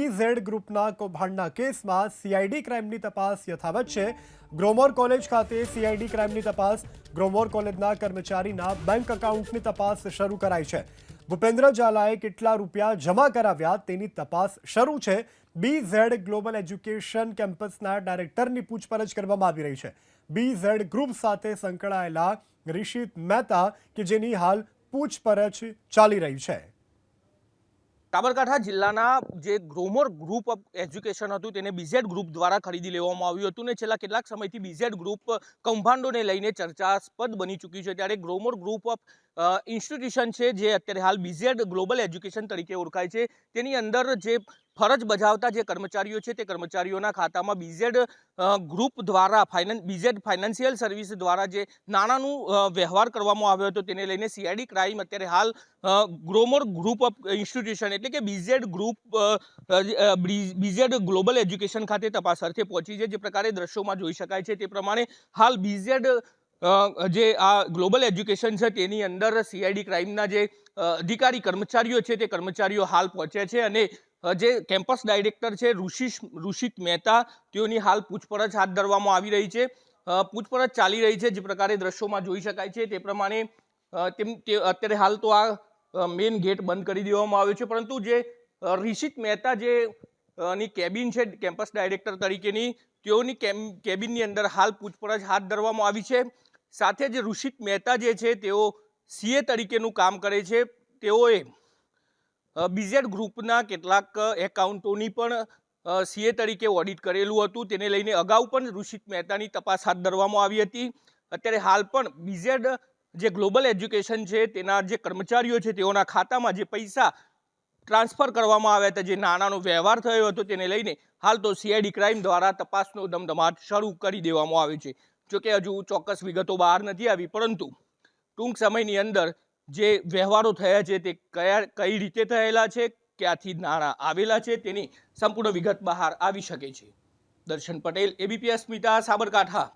BZ ગ્રુપના કૌભાંડના કેસમાં CID ક્રાઇમની તપાસ યથાવત છે। ગ્રોમોર કોલેજ ખાતે CID ક્રાઇમની તપાસ। ગ્રોમોર કોલેજના કર્મચારીના બેંક એકાઉન્ટની તપાસ શરૂ કરાઈ છે। ભૂપેન્દ્ર ઝાલાએ કેટલા રૂપિયા જમા કરાવ્યા તેની તપાસ શરૂ છે। BZ ગ્લોબલ એજ્યુકેશન કેમ્પસના ડાયરેક્ટરની પૂછપરછ કરવામાં આવી રહી છે। BZ ગ્રુપ સાથે સંકળાયેલા રિશિત મહેતા કે જેની હાલ પૂછપરછ ચાલી રહી છે। સાબરકાંઠા જિલ્લાના જે ગ્રોમોર ગ્રુપ ઓફ એજ્યુકેશન હતું તેને BZ ગ્રુપ દ્વારા ખરીદી લેવામાં આવ્યું હતું ને છેલ્લા કેટલાક સમયથી BZ ગ્રુપ કૌભાંડોને લઈને ચર્ચાસ્પદ બની ચૂક્યું છે। ત્યારે ગ્રોમોર ગ્રુપ ઓફ ઇન્સ્ટિટ્યુશન છે જે અત્યારે હાલ BZ ગ્લોબલ એજ્યુકેશન તરીકે ઓળખાય છે તેની અંદર જે ફરજ બજાવતા જે કર્મચારીઓ છે તે કર્મચારીઓના ખાતામાં BZ ગ્રુપ દ્વારા BZ ફાઇનાન્શિયલ સર્વિસ દ્વારા જે નાણાંનું વ્યવહાર કરવામાં આવ્યો હતો તેને લઈને CID ક્રાઇમ અત્યારે હાલ ગ્રોમોર ગ્રુપ ઓફ ઇન્સ્ટિટ્યુશન એટલે કે BZ group BZ global education ખાતે તપાસ અર્થે પહોંચી છે। જે પ્રકારે દ્રશ્યોમાં જોઈ શકાય છે તે પ્રમાણે હાલ BZ જે આ ગ્લોબલ એજ્યુકેશન છે તેની અંદર CID ક્રાઇમના જે અધિકારી કર્મચારીઓ છે તે કર્મચારીઓ હાલ પહોંચ્યા છે અને જે કેમ્પસ ડાયરેક્ટર છે ઋષિત મહેતા તેઓની હાલ પૂછપરછ હાથ ધરવામાં આવી રહી છે। પૂછપરછ ચાલી રહી છે જે પ્રકારે દ્રશ્યોમાં જોઈ શકાય છે તે પ્રમાણે અત્યારે હાલ તો આ મેઇન ગેટ બંધ કરી દેવામાં આવ્યો છે પરંતુ જે ઋષિત મહેતા જે ની કેબિન છે કેમ્પસ ડાયરેક્ટર તરીકેની તેઓની કેબિનની અંદર હાલ પૂછપરછ હાથ ધરવામાં આવી છે। સાથે જ ઋષિત મહેતા જે છે તેઓ CA તરીકેનું કામ કરે છે। તેઓએ BZ ગ્રુપના કેટલાક એકાઉન્ટોની પણ CA તરીકે ઓડિટ કરેલું હતું તેને લઈને અગાઉ પણ ઋષિત મહેતાની તપાસ હાથ ધરવામાં આવી હતી। અત્યારે હાલ પણ BZ જે ગ્લોબલ એજ્યુકેશન છે તેના જે કર્મચારીઓ છે તેઓના ખાતામાં જે પૈસા ટ્રાન્સફર કરવામાં આવ્યા હતા જે નાણાંનો વ્યવહાર થયો હતો તેને લઈને હાલ તો CID ક્રાઇમ દ્વારા તપાસનો ધમધમાટ શરૂ કરી દેવામાં આવ્યો છે। જોકે હજુ ચોક્કસ વિગતો બહાર નથી આવી પરંતુ ટૂંક સમયની અંદર જે વ્યવહારો થયા છે તે કઈ રીતે થયેલા છે ક્યાંથી નાણાં આવેલા છે તેની સંપૂર્ણ વિગત બહાર આવી શકે છે। દર્શન પટેલ ABP અસ્મિતા સાબરકાંઠા।